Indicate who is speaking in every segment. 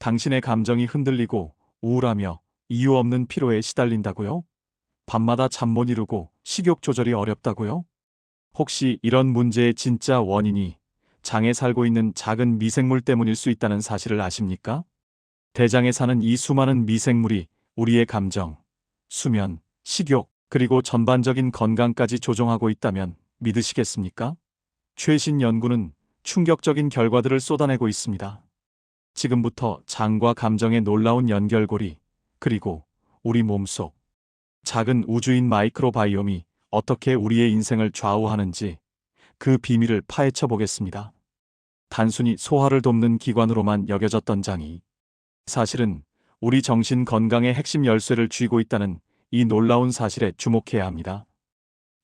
Speaker 1: 당신의 감정이 흔들리고 우울하며 이유 없는 피로에 시달린다고요? 밤마다 잠 못 이루고 식욕 조절이 어렵다고요? 혹시 이런 문제의 진짜 원인이 장에 살고 있는 작은 미생물 때문일 수 있다는 사실을 아십니까? 대장에 사는 이 수많은 미생물이 우리의 감정, 수면, 식욕, 그리고 전반적인 건강까지 조종하고 있다면 믿으시겠습니까? 최신 연구는 충격적인 결과들을 쏟아내고 있습니다. 지금부터 장과 감정의 놀라운 연결고리, 그리고 우리 몸속 작은 우주인 마이크로바이옴이 어떻게 우리의 인생을 좌우하는지 그 비밀을 파헤쳐 보겠습니다. 단순히 소화를 돕는 기관으로만 여겨졌던 장이 사실은 우리 정신 건강의 핵심 열쇠를 쥐고 있다는 이 놀라운 사실에 주목해야 합니다.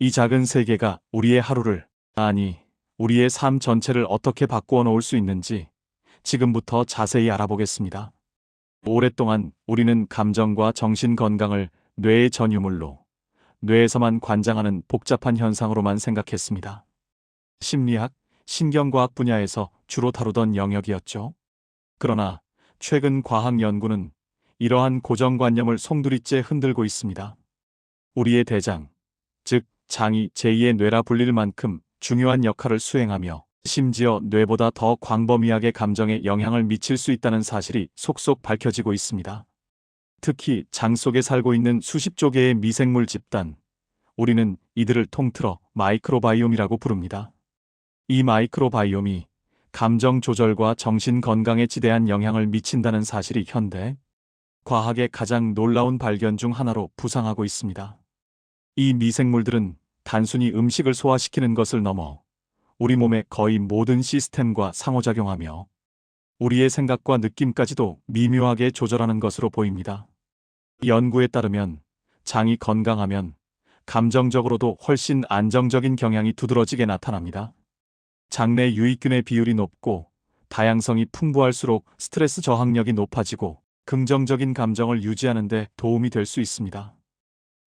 Speaker 1: 이 작은 세계가 우리의 하루를, 아니, 우리의 삶 전체를 어떻게 바꾸어 놓을 수 있는지 지금부터 자세히 알아보겠습니다. 오랫동안 우리는 감정과 정신 건강을 뇌의 전유물로, 뇌에서만 관장하는 복잡한 현상으로만 생각했습니다. 심리학, 신경과학 분야에서 주로 다루던 영역이었죠. 그러나 최근 과학 연구는 이러한 고정관념을 송두리째 흔들고 있습니다. 우리의 대장, 즉 장이 제2의 뇌라 불릴 만큼 중요한 역할을 수행하며 심지어 뇌보다 더 광범위하게 감정에 영향을 미칠 수 있다는 사실이 속속 밝혀지고 있습니다. 특히 장 속에 살고 있는 수십조 개의 미생물 집단, 우리는 이들을 통틀어 마이크로바이옴이라고 부릅니다. 이 마이크로바이옴이 감정 조절과 정신 건강에 지대한 영향을 미친다는 사실이 현대 과학의 가장 놀라운 발견 중 하나로 부상하고 있습니다. 이 미생물들은 단순히 음식을 소화시키는 것을 넘어 우리 몸의 거의 모든 시스템과 상호작용하며 우리의 생각과 느낌까지도 미묘하게 조절하는 것으로 보입니다. 연구에 따르면 장이 건강하면 감정적으로도 훨씬 안정적인 경향이 두드러지게 나타납니다. 장내 유익균의 비율이 높고 다양성이 풍부할수록 스트레스 저항력이 높아지고 긍정적인 감정을 유지하는 데 도움이 될 수 있습니다.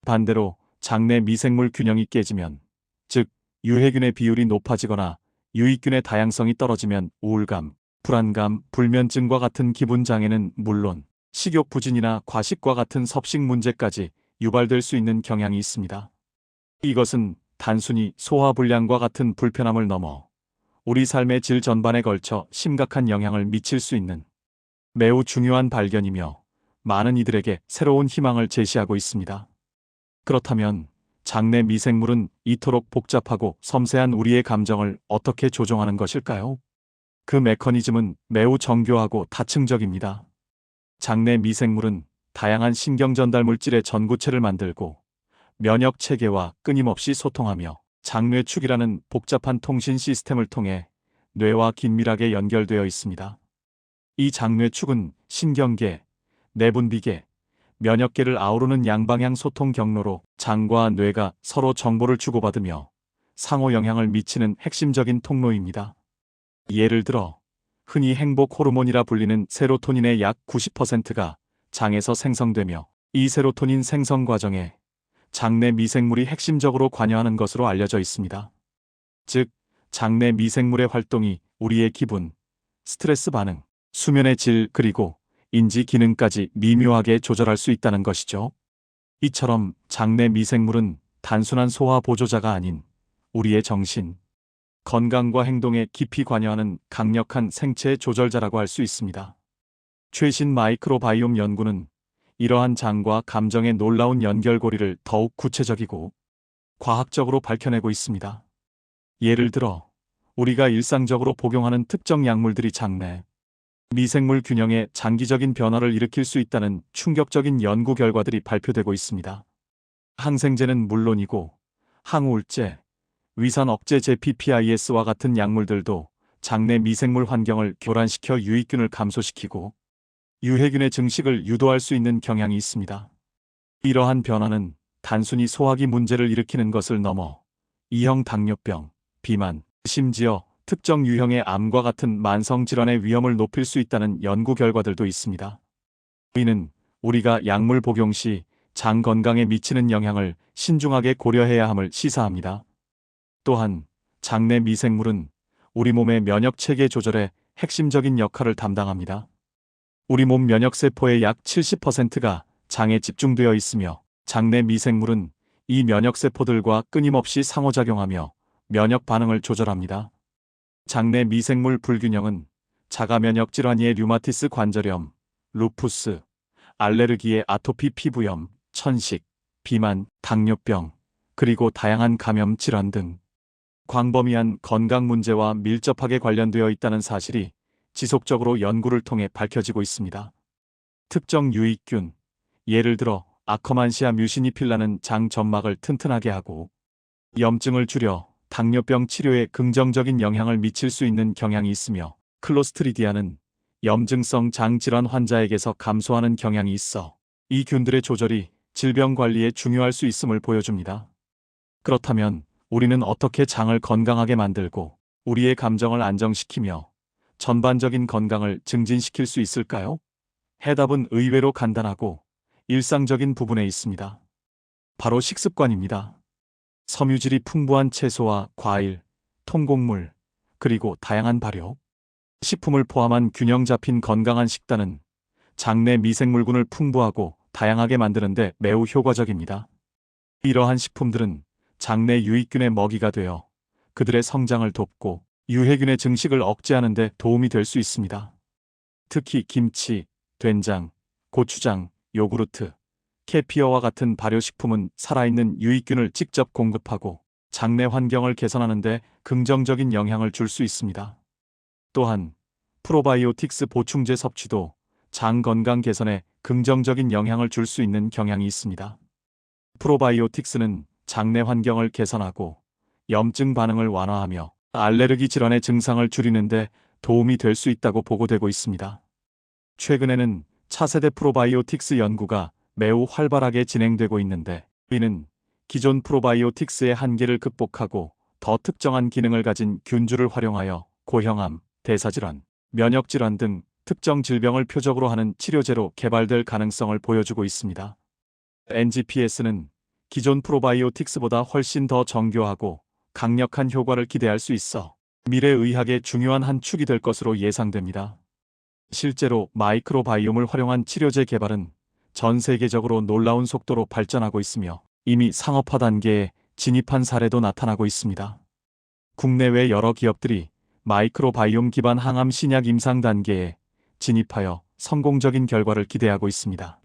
Speaker 1: 반대로 장내 미생물 균형이 깨지면, 즉 유해균의 비율이 높아지거나 유익균의 다양성이 떨어지면 우울감, 불안감, 불면증과 같은 기분 장애는 물론 식욕 부진이나 과식과 같은 섭식 문제까지 유발될 수 있는 경향이 있습니다. 이것은 단순히 소화불량과 같은 불편함을 넘어 우리 삶의 질 전반에 걸쳐 심각한 영향을 미칠 수 있는 매우 중요한 발견이며 많은 이들에게 새로운 희망을 제시하고 있습니다. 그렇다면 장내 미생물은 이토록 복잡하고 섬세한 우리의 감정을 어떻게 조종하는 것일까요? 그 메커니즘은 매우 정교하고 다층적입니다. 장내 미생물은 다양한 신경 전달 물질의 전구체를 만들고 면역 체계와 끊임없이 소통하며 장뇌축이라는 복잡한 통신 시스템을 통해 뇌와 긴밀하게 연결되어 있습니다. 이 장뇌축은 신경계, 내분비계, 면역계를 아우르는 양방향 소통 경로로 장과 뇌가 서로 정보를 주고받으며 상호 영향을 미치는 핵심적인 통로입니다. 예를 들어 흔히 행복 호르몬이라 불리는 세로토닌의 약 90%가 장에서 생성되며 이 세로토닌 생성 과정에 장내 미생물이 핵심적으로 관여하는 것으로 알려져 있습니다. 즉, 장내 미생물의 활동이 우리의 기분, 스트레스 반응, 수면의 질 그리고 인지 기능까지 미묘하게 조절할 수 있다는 것이죠. 이처럼 장내 미생물은 단순한 소화 보조자가 아닌 우리의 정신, 건강과 행동에 깊이 관여하는 강력한 생체 조절자라고 할 수 있습니다. 최신 마이크로바이옴 연구는 이러한 장과 감정의 놀라운 연결고리를 더욱 구체적이고 과학적으로 밝혀내고 있습니다. 예를 들어 우리가 일상적으로 복용하는 특정 약물들이 장내 미생물 균형에 장기적인 변화를 일으킬 수 있다는 충격적인 연구 결과들이 발표되고 있습니다. 항생제는 물론이고 항우울제, 위산 억제제 PPIS와 같은 약물들도 장내 미생물 환경을 교란시켜 유익균을 감소시키고 유해균의 증식을 유도할 수 있는 경향이 있습니다. 이러한 변화는 단순히 소화기 문제를 일으키는 것을 넘어 2형 당뇨병, 비만, 심지어 특정 유형의 암과 같은 만성 질환의 위험을 높일 수 있다는 연구 결과들도 있습니다. 이는 우리가 약물 복용 시 장 건강에 미치는 영향을 신중하게 고려해야 함을 시사합니다. 또한 장내 미생물은 우리 몸의 면역 체계 조절에 핵심적인 역할을 담당합니다. 우리 몸 면역세포의 약 70%가 장에 집중되어 있으며 장내 미생물은 이 면역세포들과 끊임없이 상호작용하며 면역 반응을 조절합니다. 장내 미생물 불균형은 자가 면역 질환의 류마티스 관절염, 루푸스, 알레르기의 아토피 피부염, 천식, 비만, 당뇨병, 그리고 다양한 감염 질환 등 광범위한 건강 문제와 밀접하게 관련되어 있다는 사실이 지속적으로 연구를 통해 밝혀지고 있습니다. 특정 유익균, 예를 들어 아커만시아 뮤시니필라는 장 점막을 튼튼하게 하고 염증을 줄여 당뇨병 치료에 긍정적인 영향을 미칠 수 있는 경향이 있으며 클로스트리디아는 염증성 장질환 환자에게서 감소하는 경향이 있어 이 균들의 조절이 질병 관리에 중요할 수 있음을 보여줍니다. 그렇다면 우리는 어떻게 장을 건강하게 만들고 우리의 감정을 안정시키며 전반적인 건강을 증진시킬 수 있을까요? 해답은 의외로 간단하고 일상적인 부분에 있습니다. 바로 식습관입니다. 섬유질이 풍부한 채소와 과일, 통곡물, 그리고 다양한 발효, 식품을 포함한 균형 잡힌 건강한 식단은 장내 미생물군을 풍부하고 다양하게 만드는 데 매우 효과적입니다. 이러한 식품들은 장내 유익균의 먹이가 되어 그들의 성장을 돕고 유해균의 증식을 억제하는 데 도움이 될 수 있습니다. 특히 김치, 된장, 고추장, 요구르트, 캐피어와 같은 발효식품은 살아있는 유익균을 직접 공급하고 장내 환경을 개선하는 데 긍정적인 영향을 줄 수 있습니다. 또한 프로바이오틱스 보충제 섭취도 장 건강 개선에 긍정적인 영향을 줄 수 있는 경향이 있습니다. 프로바이오틱스는 장내 환경을 개선하고 염증 반응을 완화하며 알레르기 질환의 증상을 줄이는 데 도움이 될 수 있다고 보고되고 있습니다. 최근에는 차세대 프로바이오틱스 연구가 매우 활발하게 진행되고 있는데 이는 기존 프로바이오틱스의 한계를 극복하고 더 특정한 기능을 가진 균주를 활용하여 고형암, 대사질환, 면역질환 등 특정 질병을 표적으로 하는 치료제로 개발될 가능성을 보여주고 있습니다. NGPS는 기존 프로바이오틱스보다 훨씬 더 정교하고 강력한 효과를 기대할 수 있어 미래 의학의 중요한 한 축이 될 것으로 예상됩니다. 실제로 마이크로바이옴을 활용한 치료제 개발은 전 세계적으로 놀라운 속도로 발전하고 있으며 이미 상업화 단계에 진입한 사례도 나타나고 있습니다. 국내외 여러 기업들이 마이크로바이옴 기반 항암 신약 임상 단계에 진입하여 성공적인 결과를 기대하고 있습니다.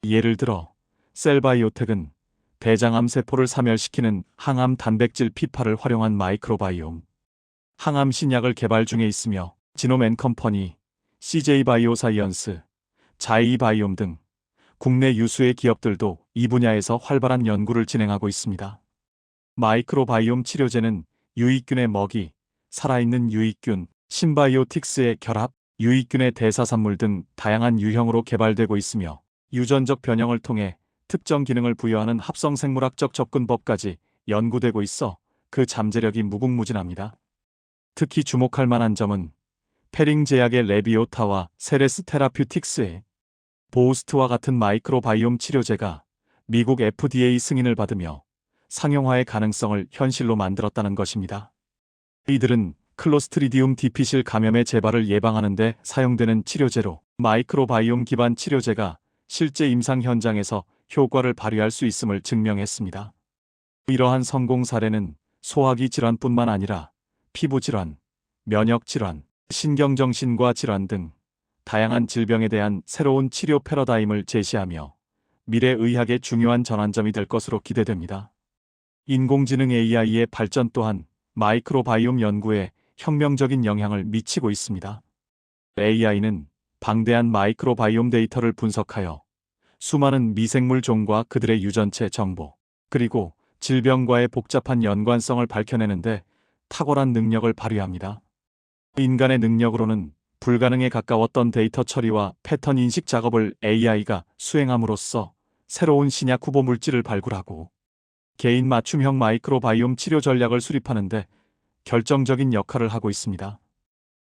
Speaker 1: 예를 들어 셀바이오텍은 대장암 세포를 사멸시키는 항암 단백질 피파를 활용한 마이크로바이옴 항암 신약을 개발 중에 있으며 지노맨컴퍼니, CJ바이오사이언스, 자이바이옴 등 국내 유수의 기업들도 이 분야에서 활발한 연구를 진행하고 있습니다. 마이크로바이옴 치료제는 유익균의 먹이, 살아있는 유익균, 신바이오틱스의 결합, 유익균의 대사산물 등 다양한 유형으로 개발되고 있으며 유전적 변형을 통해 특정 기능을 부여하는 합성생물학적 접근법까지 연구되고 있어 그 잠재력이 무궁무진합니다. 특히 주목할 만한 점은 페링 제약의 레비오타와 세레스 테라퓨틱스의 보우스트와 같은 마이크로바이옴 치료제가 미국 FDA 승인을 받으며 상용화의 가능성을 현실로 만들었다는 것입니다. 이들은 클로스트리디움 디피실 감염의 재발을 예방하는 데 사용되는 치료제로 마이크로바이옴 기반 치료제가 실제 임상 현장에서 효과를 발휘할 수 있음을 증명했습니다. 이러한 성공 사례는 소화기 질환뿐만 아니라 피부 질환, 면역 질환, 신경정신과 질환 등 다양한 질병에 대한 새로운 치료 패러다임을 제시하며 미래 의학의 중요한 전환점이 될 것으로 기대됩니다. 인공지능 AI의 발전 또한 마이크로바이옴 연구에 혁명적인 영향을 미치고 있습니다. AI는 방대한 마이크로바이옴 데이터를 분석하여 수많은 미생물 종과 그들의 유전체 정보, 그리고 질병과의 복잡한 연관성을 밝혀내는데 탁월한 능력을 발휘합니다. 인간의 능력으로는 불가능에 가까웠던 데이터 처리와 패턴 인식 작업을 AI가 수행함으로써 새로운 신약 후보 물질을 발굴하고 개인 맞춤형 마이크로바이옴 치료 전략을 수립하는데 결정적인 역할을 하고 있습니다.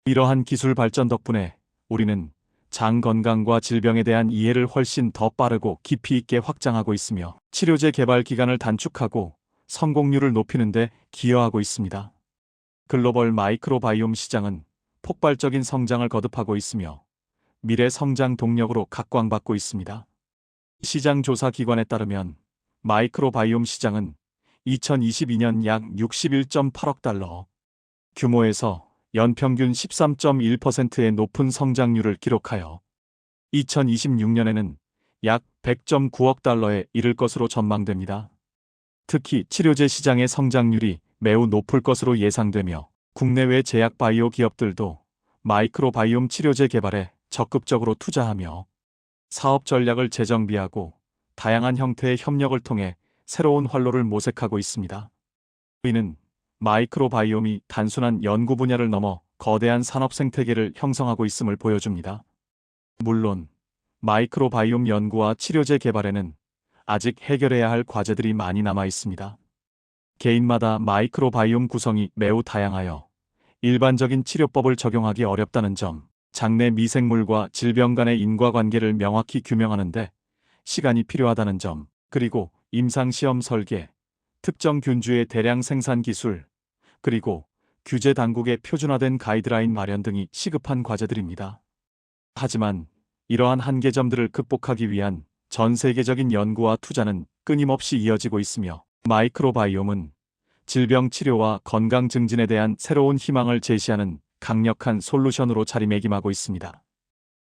Speaker 1: 이러한 기술 발전 덕분에 우리는 장 건강과 질병에 대한 이해를 훨씬 더 빠르고 깊이 있게 확장하고 있으며 치료제 개발 기간을 단축하고 성공률을 높이는 데 기여하고 있습니다. 글로벌 마이크로바이옴 시장은 폭발적인 성장을 거듭하고 있으며 미래 성장 동력으로 각광받고 있습니다. 시장 조사 기관에 따르면 마이크로바이옴 시장은 2022년 약 61.8억 달러 규모에서 연평균 13.1%의 높은 성장률을 기록하여 2026년에는 약 100.9억 달러에 이를 것으로 전망됩니다. 특히 치료제 시장의 성장률이 매우 높을 것으로 예상되며 국내외 제약 바이오 기업들도 마이크로바이옴 치료제 개발에 적극적으로 투자하며 사업 전략을 재정비하고 다양한 형태의 협력을 통해 새로운 활로를 모색하고 있습니다. 이는 마이크로바이옴이 단순한 연구 분야를 넘어 거대한 산업 생태계를 형성하고 있음을 보여줍니다. 물론 마이크로바이옴 연구와 치료제 개발에는 아직 해결해야 할 과제들이 많이 남아 있습니다. 개인마다 마이크로바이옴 구성이 매우 다양하여 일반적인 치료법을 적용하기 어렵다는 점, 장내 미생물과 질병 간의 인과관계를 명확히 규명하는데 시간이 필요하다는 점, 그리고 임상시험 설계, 특정 균주의 대량 생산 기술, 그리고 규제 당국의 표준화된 가이드라인 마련 등이 시급한 과제들입니다. 하지만 이러한 한계점들을 극복하기 위한 전 세계적인 연구와 투자는 끊임없이 이어지고 있으며 마이크로바이옴은 질병 치료와 건강 증진에 대한 새로운 희망을 제시하는 강력한 솔루션으로 자리매김하고 있습니다.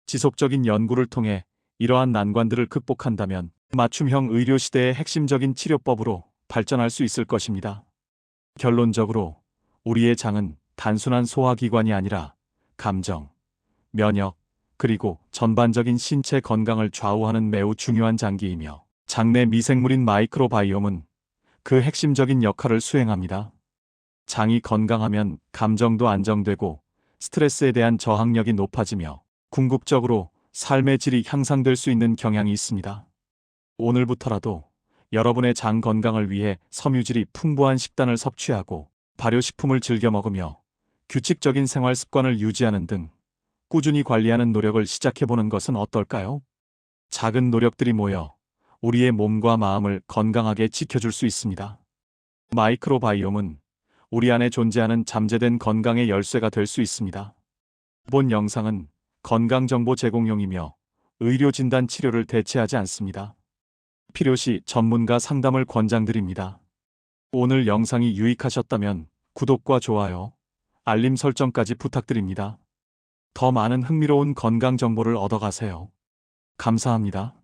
Speaker 1: 지속적인 연구를 통해 이러한 난관들을 극복한다면 맞춤형 의료 시대의 핵심적인 치료법으로 발전할 수 있을 것입니다. 결론적으로 우리의 장은 단순한 소화기관이 아니라 감정, 면역, 그리고 전반적인 신체 건강을 좌우하는 매우 중요한 장기이며 장내 미생물인 마이크로바이옴은 그 핵심적인 역할을 수행합니다. 장이 건강하면 감정도 안정되고 스트레스에 대한 저항력이 높아지며 궁극적으로 삶의 질이 향상될 수 있는 경향이 있습니다. 오늘부터라도 여러분의 장 건강을 위해 섬유질이 풍부한 식단을 섭취하고 발효식품을 즐겨 먹으며 규칙적인 생활 습관을 유지하는 등 꾸준히 관리하는 노력을 시작해보는 것은 어떨까요? 작은 노력들이 모여 우리의 몸과 마음을 건강하게 지켜줄 수 있습니다. 마이크로바이옴은 우리 안에 존재하는 잠재된 건강의 열쇠가 될 수 있습니다. 본 영상은 건강정보 제공용이며 의료진단 치료를 대체하지 않습니다. 필요시 전문가 상담을 권장드립니다. 오늘 영상이 유익하셨다면 구독과 좋아요, 알림 설정까지 부탁드립니다. 더 많은 흥미로운 건강 정보를 얻어가세요. 감사합니다.